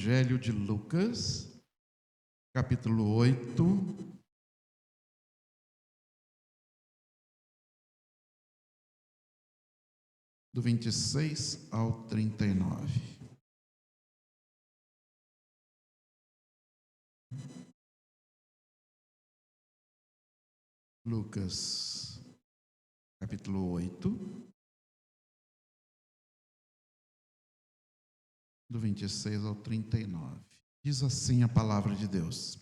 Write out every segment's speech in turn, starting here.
Evangelho de Lucas, capítulo 8, do 26 ao 39. Lucas, capítulo 8, do 26 ao 39. Diz assim a palavra de Deus.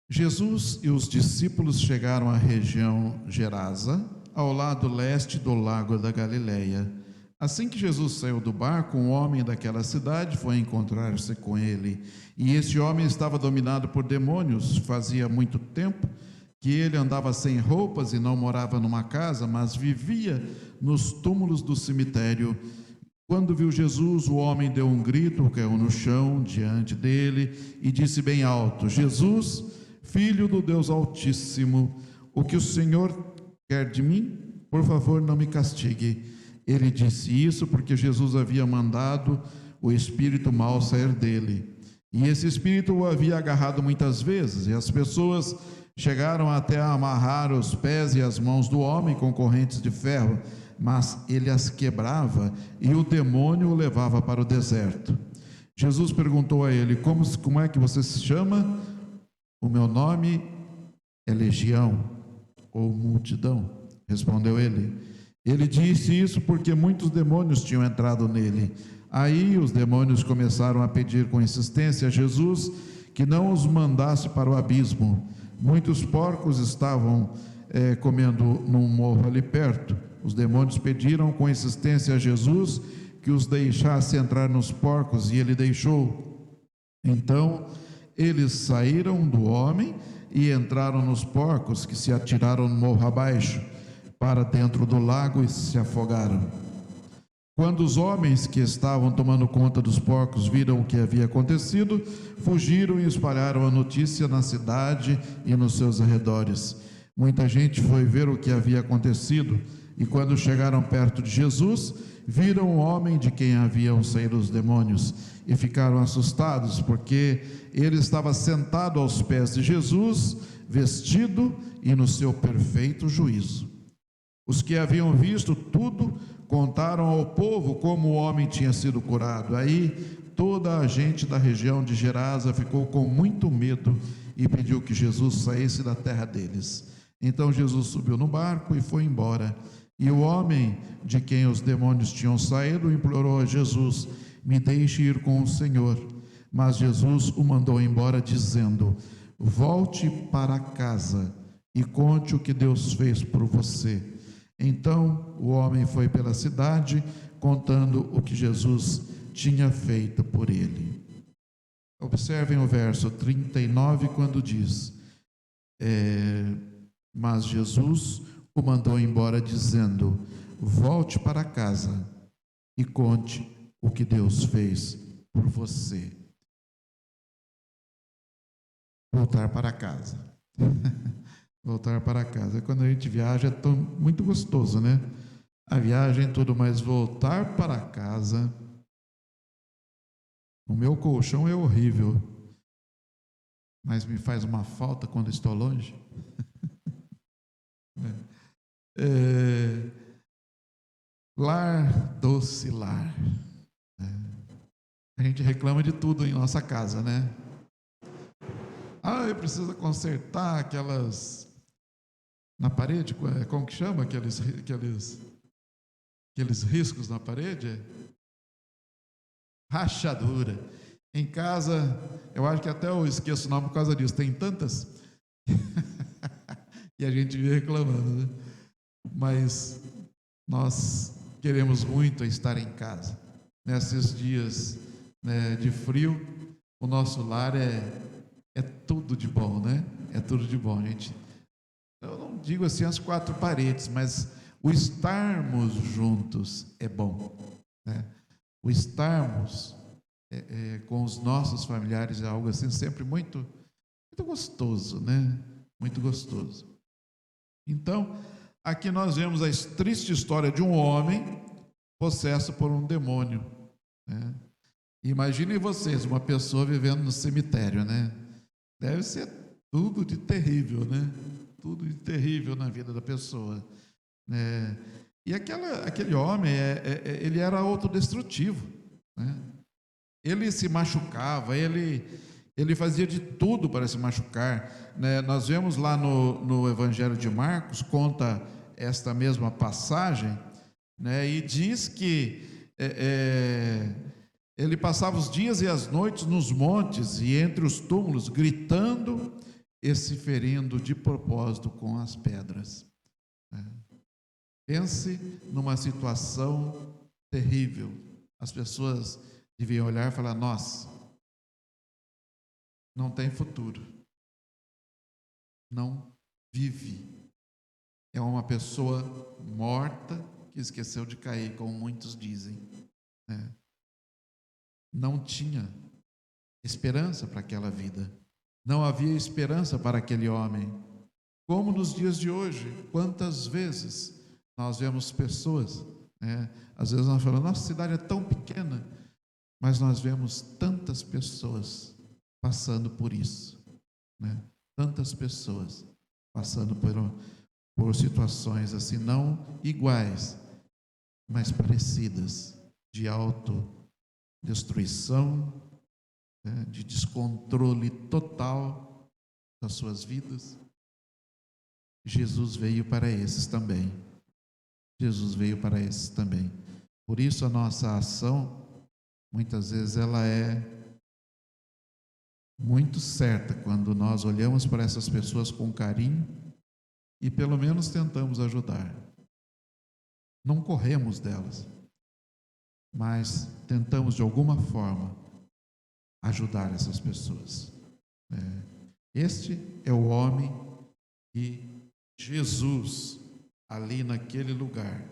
Jesus e os discípulos chegaram à região Gerasa, ao lado leste do lago da Galileia. Assim que Jesus saiu do barco, um homem daquela cidade foi encontrar-se com ele. E esse homem estava dominado por demônios. Fazia muito tempo que ele andava sem roupas e não morava numa casa, mas vivia nos túmulos do cemitério. Quando viu Jesus, o homem deu um grito, caiu no chão diante dele e disse bem alto: Jesus, Filho do Deus Altíssimo, o que o Senhor quer de mim? Por favor, não me castigue. Ele disse isso porque Jesus havia mandado o espírito mau sair dele. E esse espírito o havia agarrado muitas vezes, e as pessoas chegaram até a amarrar os pés e as mãos do homem com correntes de ferro, mas ele as quebrava e o demônio o levava para o deserto. Jesus perguntou a ele: como é que você se chama? O meu nome é Legião, ou multidão, respondeu ele. Ele disse isso porque muitos demônios tinham entrado nele. Aí os demônios começaram a pedir com insistência a Jesus que não os mandasse para o abismo. Muitos porcos estavam comendo num morro ali perto. Os demônios pediram com insistência a Jesus que os deixasse entrar nos porcos, e ele deixou. Então eles saíram do homem e entraram nos porcos, que se atiraram no morro abaixo, para dentro do lago, e se afogaram. Quando os homens que estavam tomando conta dos porcos viram o que havia acontecido, fugiram e espalharam a notícia na cidade e nos seus arredores. Muita gente foi ver o que havia acontecido, e quando chegaram perto de Jesus, viram o homem de quem haviam saído os demônios, e ficaram assustados, porque ele estava sentado aos pés de Jesus, vestido e no seu perfeito juízo. Os que haviam visto tudo contaram ao povo como o homem tinha sido curado. Aí toda a gente da região de Gerasa ficou com muito medo e pediu que Jesus saísse da terra deles. Então Jesus subiu no barco e foi embora. E o homem de quem os demônios tinham saído implorou a Jesus: me deixe ir com o Senhor. Mas Jesus o mandou embora, dizendo: volte para casa e conte o que Deus fez por você. Então o homem foi pela cidade, contando o que Jesus tinha feito por ele. Observem o verso 39, quando diz: mas Jesus o mandou embora, dizendo: volte para casa e conte o que Deus fez por você. Voltar para casa. Voltar para casa. Quando a gente viaja é muito gostoso, né? A viagem, tudo, mas voltar para casa, o meu colchão é horrível, mas me faz uma falta quando estou longe. Lar, doce lar. A gente reclama de tudo em nossa casa, né? Eu preciso consertar aquelas na parede, como que chama? Aqueles riscos na parede? Rachadura. Em casa, eu acho que até eu esqueço o nome por causa disso, tem tantas e a gente vive reclamando, né? Mas nós queremos muito estar em casa. Nesses dias, né, de frio, o nosso lar é tudo de bom, né? É tudo de bom, gente. Eu não digo assim as quatro paredes, mas o estarmos juntos é bom, né? O estarmos com os nossos familiares é algo assim sempre muito, muito gostoso, né? Muito gostoso. Então, aqui nós vemos a triste história de um homem possesso por um demônio, né? Imaginem vocês, uma pessoa vivendo no cemitério, né? Deve ser tudo de terrível, né? Tudo de terrível na vida da pessoa, né? E aquele homem, ele era autodestrutivo, né? Ele se machucava, ele fazia de tudo para se machucar, né? Nós vemos lá no Evangelho de Marcos, conta esta mesma passagem, né? E diz que ele passava os dias e as noites nos montes e entre os túmulos, gritando e se ferindo de propósito com as pedras, né? Pense numa situação terrível. As pessoas deviam olhar e falar: nossa, não tem futuro, não vive. É uma pessoa morta que esqueceu de cair, como muitos dizem, né? Não tinha esperança para aquela vida, não havia esperança para aquele homem. Como nos dias de hoje, quantas vezes nós vemos pessoas, né? Às vezes nós falamos: nossa cidade é tão pequena, mas nós vemos tantas pessoas passando por isso, né? Tantas pessoas passando por situações assim, não iguais, mas parecidas, de autodestruição, né? De descontrole total das suas vidas. Jesus veio para esses também. Jesus veio para esses também. Por isso a nossa ação, muitas vezes, ela é muito certa quando nós olhamos para essas pessoas com carinho e pelo menos tentamos ajudar. Não corremos delas, mas tentamos de alguma forma ajudar essas pessoas. Este é o homem que Jesus, ali naquele lugar,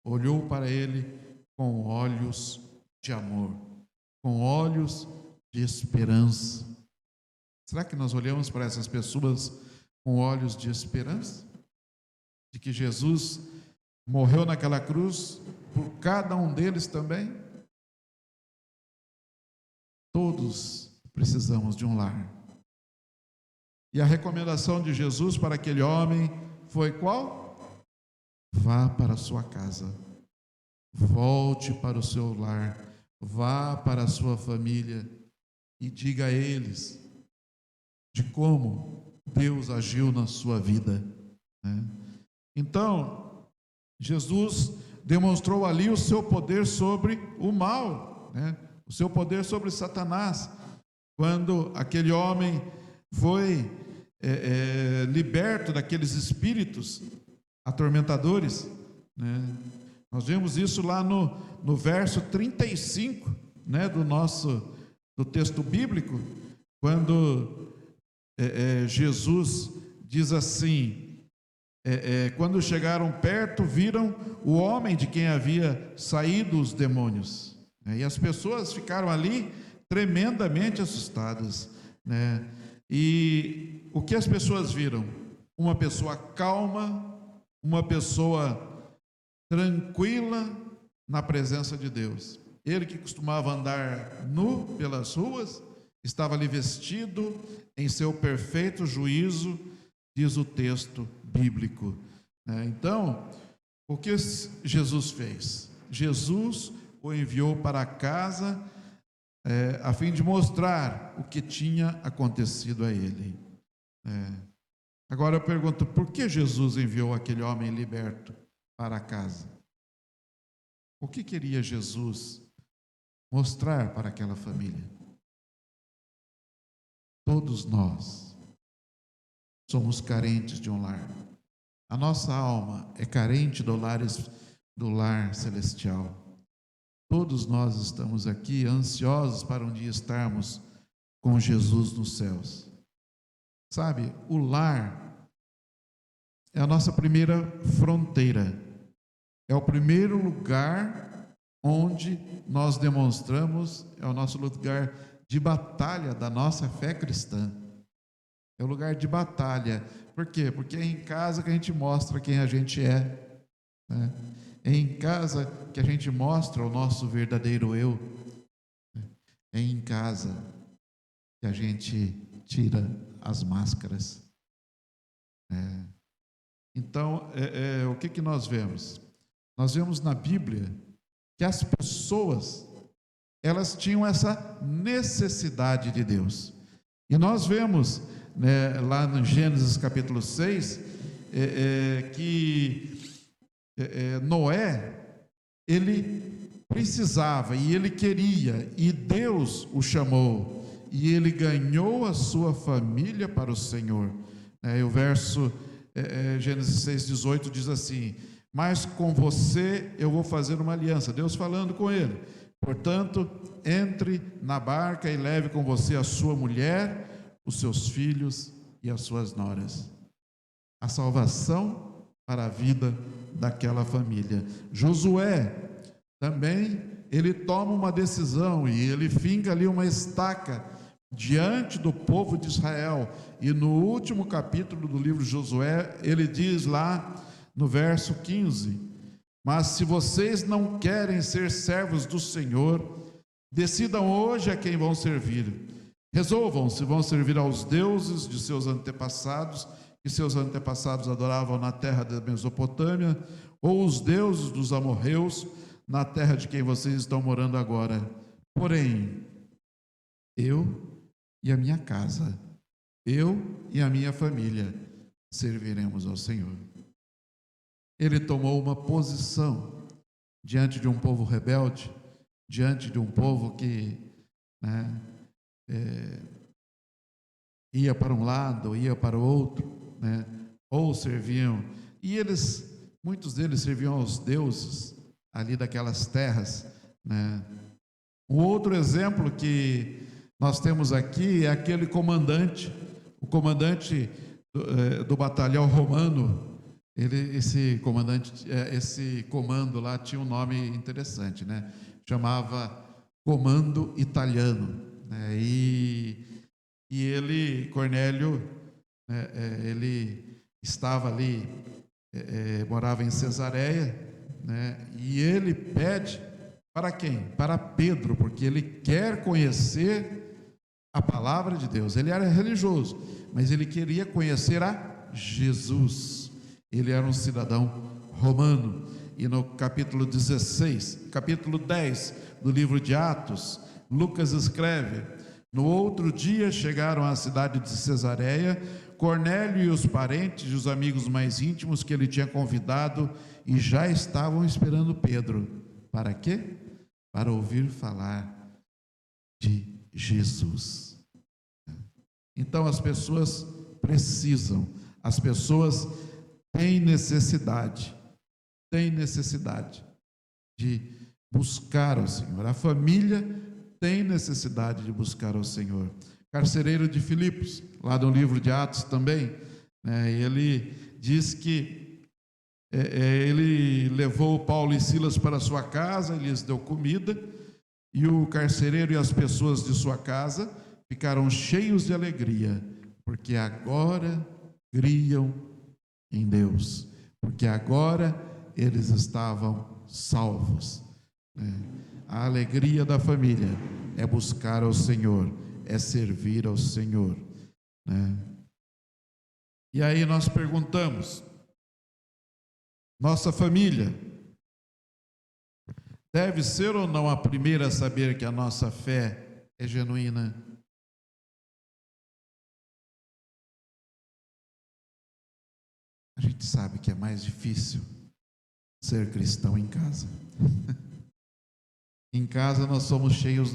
olhou para ele com olhos de amor, com olhos de esperança. Será que nós olhamos para essas pessoas com olhos de esperança? De que Jesus morreu naquela cruz por cada um deles também? Todos precisamos de um lar. E a recomendação de Jesus para aquele homem foi qual? Vá para a sua casa, volte para o seu lar, vá para a sua família e diga a eles de como Deus agiu na sua vida, né? Então, Jesus demonstrou ali o seu poder sobre o mal, né? O seu poder sobre Satanás, quando aquele homem foi liberto daqueles espíritos atormentadores, né? Nós vemos isso lá no verso 35, né, do texto bíblico, quando Jesus diz assim: quando chegaram perto, viram o homem de quem havia saído os demônios, né? E as pessoas ficaram ali tremendamente assustadas, né? E o que as pessoas viram? Uma pessoa calma, uma pessoa tranquila na presença de Deus. Ele que costumava andar nu pelas ruas, estava ali vestido em seu perfeito juízo, diz o texto bíblico, né? Então, o que Jesus fez? Jesus o enviou para casa a fim de mostrar o que tinha acontecido a ele. Agora eu pergunto: por que Jesus enviou aquele homem liberto para casa? O que queria Jesus mostrar para aquela família? Todos nós somos carentes de um lar. A nossa alma é carente do lar celestial. Todos nós estamos aqui ansiosos para um dia estarmos com Jesus nos céus. Sabe, o lar é a nossa primeira fronteira. É o primeiro lugar onde nós demonstramos, é o nosso lugar de batalha da nossa fé cristã. É o lugar de batalha. Por quê? Porque é em casa que a gente mostra quem a gente é, né? É em casa que a gente mostra o nosso verdadeiro eu. É em casa que a gente tira as máscaras. Então, o que nós vemos? Nós vemos na Bíblia que as pessoas, elas tinham essa necessidade de Deus. E nós vemos, né, lá no Gênesis capítulo 6, que Noé, ele precisava e ele queria, e Deus o chamou, e ele ganhou a sua família para o Senhor. E o verso Gênesis 6,18 diz assim: mas com você eu vou fazer uma aliança. Deus falando com ele: portanto, entre na barca e leve com você a sua mulher, os seus filhos e as suas noras. A salvação para a vida daquela família. Josué também, ele toma uma decisão e ele finca ali uma estaca diante do povo de Israel. E no último capítulo do livro de Josué, ele diz lá no verso 15: mas se vocês não querem ser servos do Senhor, decidam hoje a quem vão servir. Resolvam se vão servir aos deuses de seus antepassados, que seus antepassados adoravam na terra da Mesopotâmia, ou os deuses dos amorreus, na terra de quem vocês estão morando agora. Porém, eu e a minha casa, eu e a minha família, serviremos ao Senhor. Ele tomou uma posição diante de um povo rebelde, diante de um povo que, ia para um lado, ia para o outro, ou serviam, e muitos deles serviam aos deuses ali daquelas terras. Um outro exemplo que nós temos aqui é aquele comandante, o comandante do batalhão romano. Esse comando lá tinha um nome interessante, chamava Comando Italiano, e ele, Cornélio, ele estava ali, morava em Cesareia, e ele pede para quem? Para Pedro, porque ele quer conhecer a palavra de Deus. Ele era religioso, mas ele queria conhecer a Jesus. Ele era um cidadão romano. E no capítulo 10 do livro de Atos, Lucas escreve: no outro dia chegaram à cidade de Cesareia Cornélio e os parentes e os amigos mais íntimos que ele tinha convidado, e já estavam esperando Pedro. Para quê? Para ouvir falar de Jesus. Então as pessoas precisam, as pessoas têm necessidade de buscar ao Senhor. A família tem necessidade de buscar ao Senhor. Carcereiro de Filipos, lá no livro de Atos também, ele diz que ele levou Paulo e Silas para sua casa, ele lhes deu comida, e o carcereiro e as pessoas de sua casa ficaram cheios de alegria, porque agora criam em Deus, porque agora eles estavam salvos. A alegria da família é buscar ao Senhor, é servir ao Senhor. E aí nós perguntamos: nossa família deve ser ou não a primeira a saber que a nossa fé é genuína? A gente sabe que é mais difícil ser cristão em casa. Em casa nós somos cheios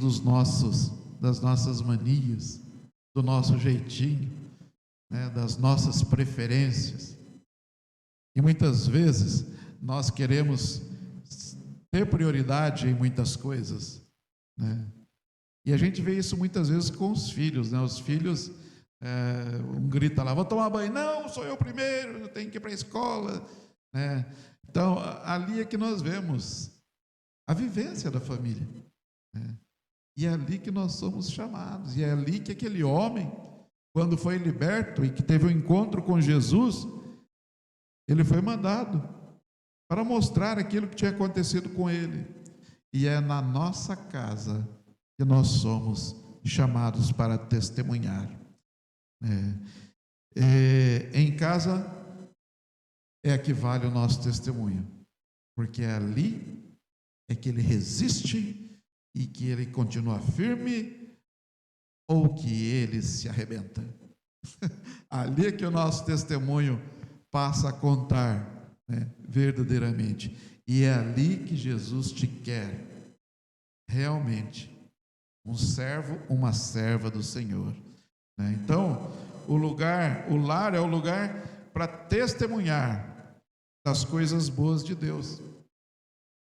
das nossas manias, do nosso jeitinho, das nossas preferências. E muitas vezes nós queremos ter prioridade em muitas coisas, E a gente vê isso muitas vezes com os filhos, Os filhos, um grita lá: vou tomar banho. Não, sou eu primeiro, eu tenho que ir para a escola, Então, ali é que nós vemos a vivência da família, E é ali que nós somos chamados, e é ali que aquele homem, quando foi liberto e que teve um encontro com Jesus, ele foi mandado para mostrar aquilo que tinha acontecido com ele. E é na nossa casa que nós somos chamados para testemunhar. Em casa é que vale o nosso testemunho, porque é ali é que ele resiste e que ele continua firme ou que ele se arrebenta. Ali é que o nosso testemunho passa a contar, verdadeiramente. E é ali que Jesus te quer realmente um servo, uma serva do Senhor. Então, o lar é o lugar para testemunhar das coisas boas de Deus.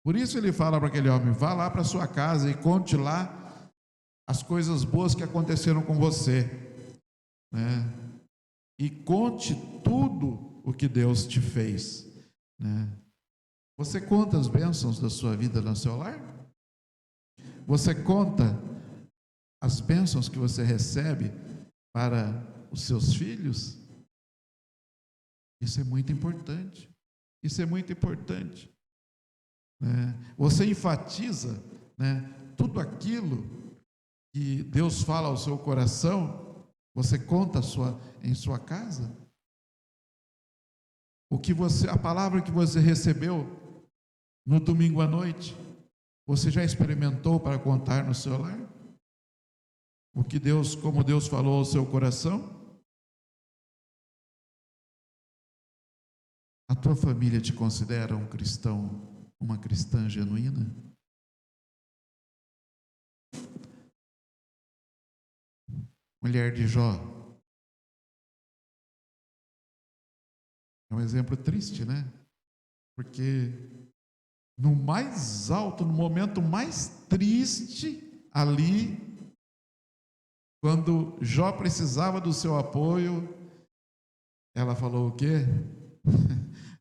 Por isso ele fala para aquele homem: vá lá para sua casa e conte lá as coisas boas que aconteceram com você, e conte tudo o que Deus te fez. Você conta as bênçãos da sua vida no seu lar? Você conta as bênçãos que você recebe para os seus filhos? Isso é muito importante. Isso é muito importante. Você enfatiza, tudo aquilo que Deus fala ao seu coração. Você conta em sua casa? A palavra que você recebeu no domingo à noite, você já experimentou para contar no seu lar? Como Deus falou ao seu coração? A tua família te considera um cristão, uma cristã genuína? Mulher de Jó é um exemplo triste, Porque no mais alto, no momento mais triste, ali, quando Jó precisava do seu apoio, ela falou o quê?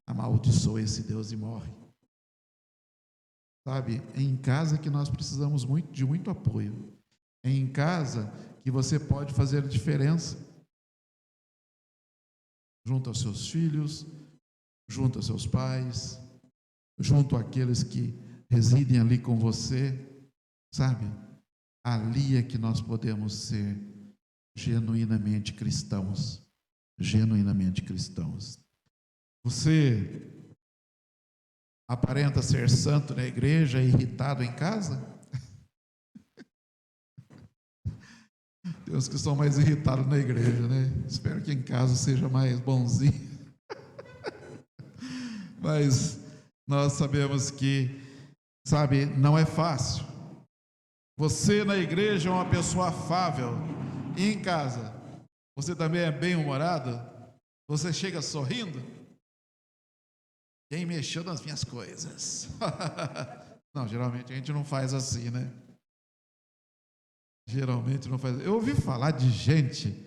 Amaldiçoa esse Deus e morre. Sabe, é em casa que nós precisamos de muito apoio. É em casa que você pode fazer a diferença. Junto aos seus filhos, junto aos seus pais, junto àqueles que residem ali com você, sabe? Ali é que nós podemos ser genuinamente cristãos. Genuinamente cristãos. Você aparenta ser santo na igreja e irritado em casa? Tem uns que são mais irritados na igreja, Espero que em casa seja mais bonzinho. Mas nós sabemos que, sabe, não é fácil. Você na igreja é uma pessoa afável. E em casa, você também é bem-humorado? Você chega sorrindo? Quem mexeu nas minhas coisas? Não, geralmente a gente não faz assim, Geralmente não faz. Eu ouvi falar de gente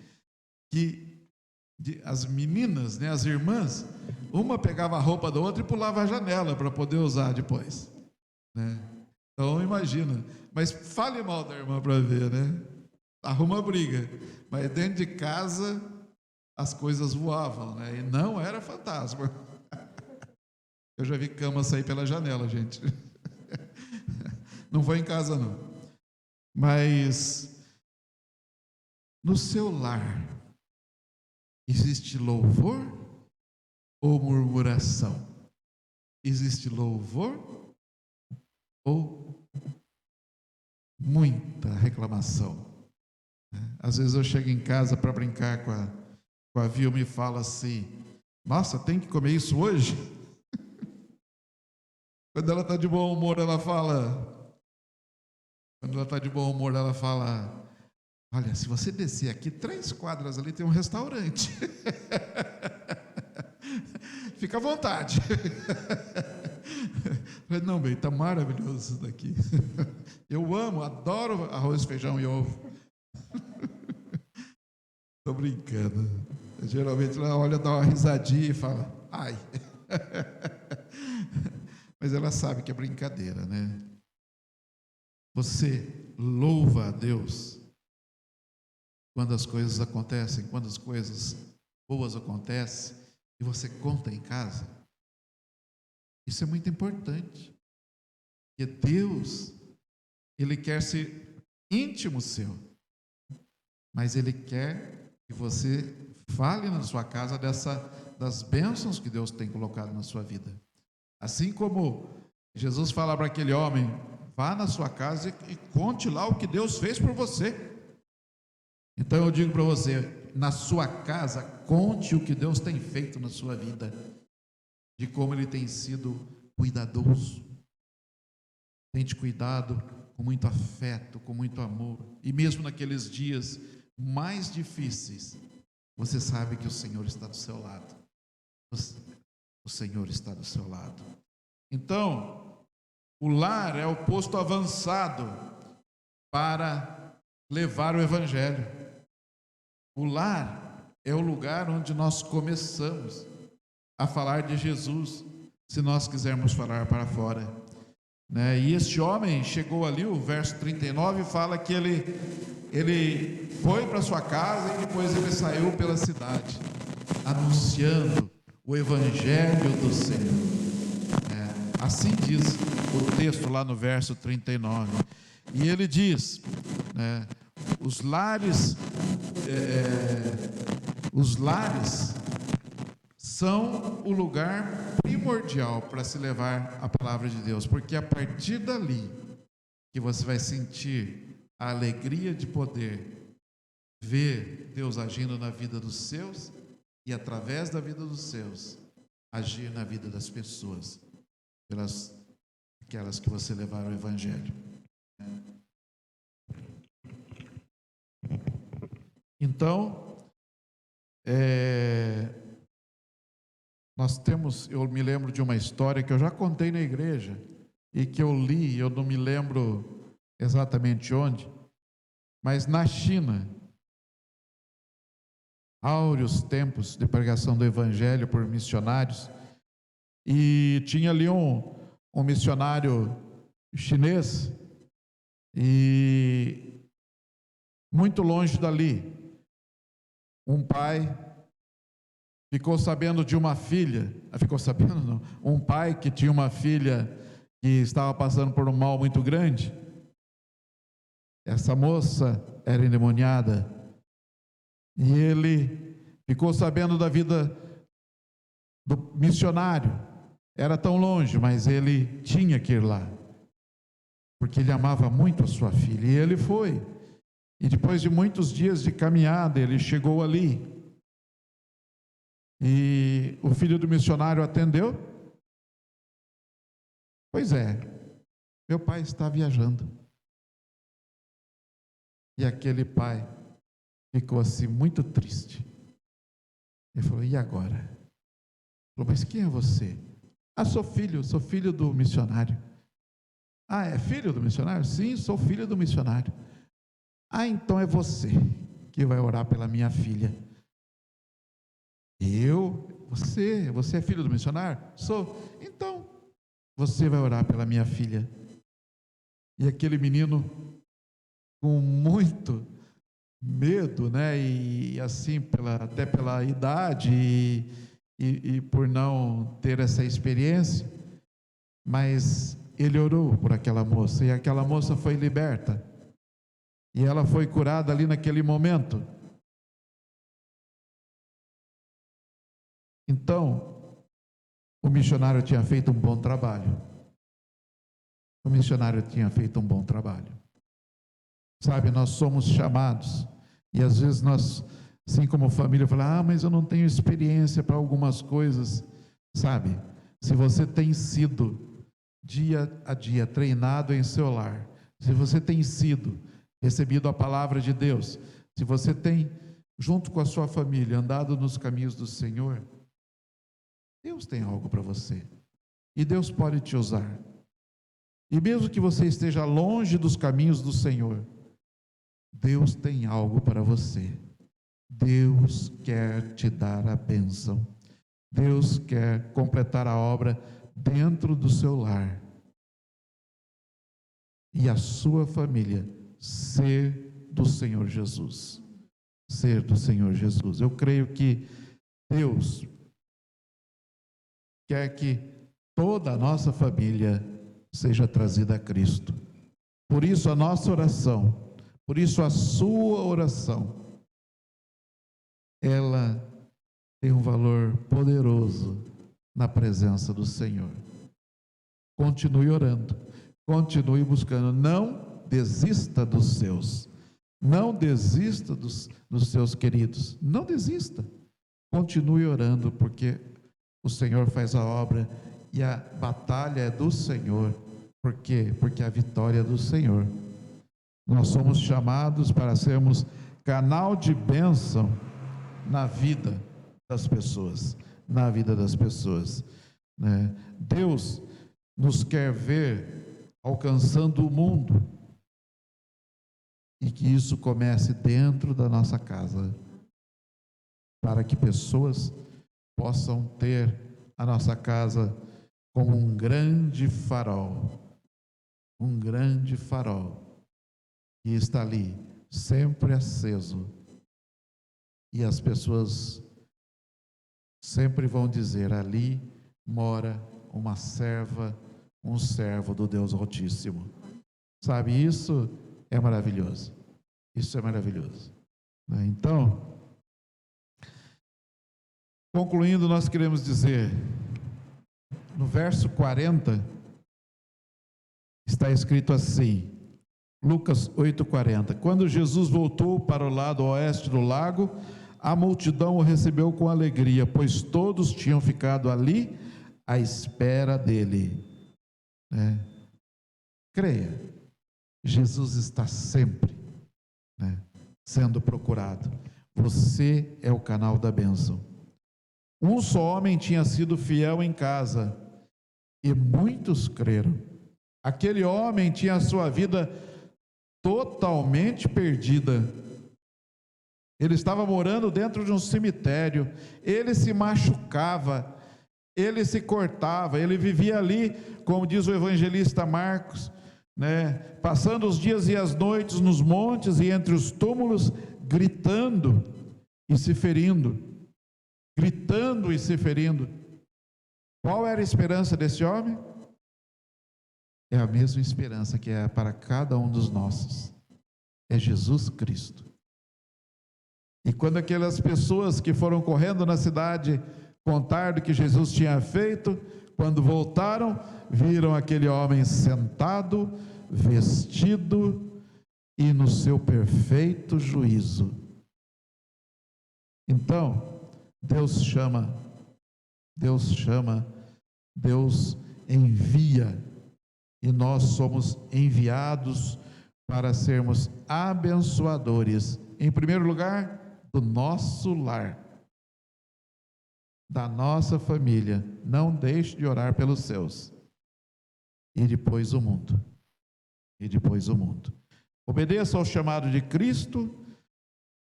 as meninas, as irmãs, uma pegava a roupa da outra e pulava a janela para poder usar depois, Então imagina. Mas fale mal da irmã para ver, Arruma briga. Mas dentro de casa as coisas voavam, E não era fantasma. Eu já vi cama sair pela janela, gente. Não foi em casa, não. Mas no seu lar existe louvor ou murmuração? Existe louvor ou muita reclamação? Às vezes eu chego em casa para brincar com a Vilma e falo assim: nossa, tem que comer isso hoje? Quando ela está de bom humor, ela fala... olha, se você descer aqui 3 quadras ali, tem um restaurante. Fica à vontade. Não, bem, está maravilhoso isso daqui. Eu amo, adoro arroz, feijão e ovo. Estou brincando. Geralmente ela olha, dá uma risadinha e fala: ai. Mas ela sabe que é brincadeira, Você louva a Deus quando as coisas acontecem, quando as coisas boas acontecem e você conta em casa? Isso é muito importante. Porque Deus, Ele quer se íntimo seu. Mas Ele quer que você fale na sua casa das bênçãos que Deus tem colocado na sua vida. Assim como Jesus fala para aquele homem: vá na sua casa e conte lá o que Deus fez por você. Então eu digo para você, na sua casa, conte o que Deus tem feito na sua vida, de como Ele tem sido cuidadoso, tem te cuidado com muito afeto, com muito amor, e mesmo naqueles dias mais difíceis, você sabe que o Senhor está do seu lado. O Senhor está do seu lado. Então, o lar é o posto avançado para levar o Evangelho. O lar é o lugar onde nós começamos a falar de Jesus, se nós quisermos falar para fora, né? E este homem chegou ali, o verso 39 fala que ele foi para sua casa e depois ele saiu pela cidade, anunciando o Evangelho do Senhor. Assim diz o texto lá no verso 39. E ele diz, né, os lares são o lugar primordial para se levar a palavra de Deus, porque a partir dali que você vai sentir a alegria de poder ver Deus agindo na vida dos seus e através da vida dos seus agir na vida das pessoas, aquelas que você levar o Evangelho. Então, eu me lembro de uma história que eu já contei na igreja e que eu li, eu não me lembro exatamente onde, mas na China, áureos tempos de pregação do Evangelho por missionários, e tinha ali um missionário chinês, e muito longe dali, um pai ficou sabendo de uma filha, um pai que tinha uma filha que estava passando por um mal muito grande. Essa moça era endemoniada, e ele ficou sabendo da vida do missionário. Era tão longe, mas ele tinha que ir lá, porque ele amava muito a sua filha, e ele foi. E depois de muitos dias de caminhada, ele chegou ali, e o filho do missionário atendeu. Pois é, meu pai está viajando. E aquele pai ficou assim muito triste. Ele falou: e agora? Ele falou: mas quem é você? Ah, sou filho do missionário. Ah, é filho do missionário? Sim, sou filho do missionário. Ah, então é você que vai orar pela minha filha. Você é filho do missionário? Sou. Então, você vai orar pela minha filha. E aquele menino, com muito medo, né? E assim, até pela idade e por não ter essa experiência, mas ele orou por aquela moça, e aquela moça foi liberta. E ela foi curada ali naquele momento. Então, o missionário tinha feito um bom trabalho. O missionário tinha feito um bom trabalho. Sabe, nós somos chamados, e às vezes nós, assim como família, falamos: mas eu não tenho experiência para algumas coisas. Sabe, se você tem sido dia a dia treinado em seu lar, se você tem recebido a palavra de Deus, se você tem, junto com a sua família, andado nos caminhos do Senhor, Deus tem algo para você, e Deus pode te usar. E mesmo que você esteja longe dos caminhos do Senhor, Deus tem algo para você. Deus quer te dar a bênção. Deus quer completar a obra dentro do seu lar. E a sua família ser do Senhor Jesus. Ser do Senhor Jesus. Eu creio que Deus quer que toda a nossa família seja trazida a Cristo. Por isso a nossa oração Por isso a sua oração, ela tem um valor poderoso na presença do Senhor. Continue orando, continue buscando, não desista dos seus, não desista dos seus queridos, não desista, continue orando, porque o Senhor faz a obra e a batalha é do Senhor. Por quê? Porque a vitória é do Senhor. Nós somos chamados para sermos canal de bênção na vida das pessoas, na vida das pessoas, né? Deus nos quer ver alcançando o mundo, e que isso comece dentro da nossa casa, para que pessoas possam ter a nossa casa como um grande farol que está ali, sempre aceso, e as pessoas sempre vão dizer: ali mora uma serva, um servo do Deus Altíssimo. Sabe, isso é maravilhoso, isso é maravilhoso. Então, concluindo, nós queremos dizer, no verso 40, está escrito assim, Lucas 8,40: quando Jesus voltou para o lado oeste do lago, a multidão o recebeu com alegria, pois todos tinham ficado ali à espera dele. Creia, Jesus está sempre, sendo procurado. Você é o canal da bênção. Um só homem tinha sido fiel em casa, e muitos creram. Aquele homem tinha a sua vida totalmente perdida. Ele estava morando dentro de um cemitério, ele se machucava, ele se cortava, ele vivia ali, como diz o evangelista Marcos, passando os dias e as noites nos montes e entre os túmulos, gritando e se ferindo. Gritando e se ferindo. Qual era a esperança desse homem? É a mesma esperança que é para cada um dos nossos. É Jesus Cristo. E quando aquelas pessoas que foram correndo na cidade contar do que Jesus tinha feito, quando voltaram, viram aquele homem sentado, vestido e no seu perfeito juízo. Então, Deus chama, Deus envia, e nós somos enviados para sermos abençoadores, em primeiro lugar, do nosso lar, da nossa família. Não deixe de orar pelos seus. E depois o mundo. Obedeça ao chamado de Cristo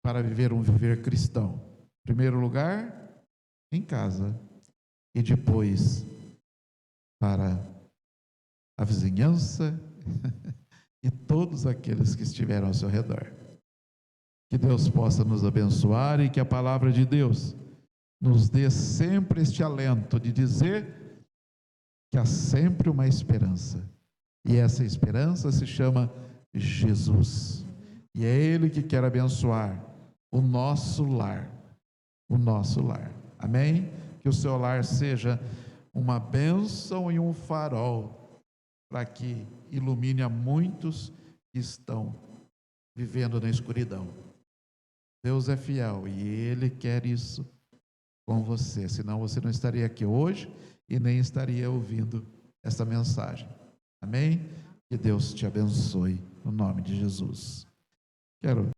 para viver um viver cristão. Em primeiro lugar, em casa, e depois para a vizinhança e todos aqueles que estiveram ao seu redor. Que Deus possa nos abençoar e que a palavra de Deus nos dê sempre este alento de dizer que há sempre uma esperança, e essa esperança se chama Jesus, e é Ele que quer abençoar o nosso lar, amém? Que o seu lar seja uma bênção e um farol, para que ilumine a muitos que estão vivendo na escuridão. Deus é fiel e Ele quer isso com você, senão você não estaria aqui hoje e nem estaria ouvindo essa mensagem, amém? Que Deus te abençoe, no nome de Jesus. Quero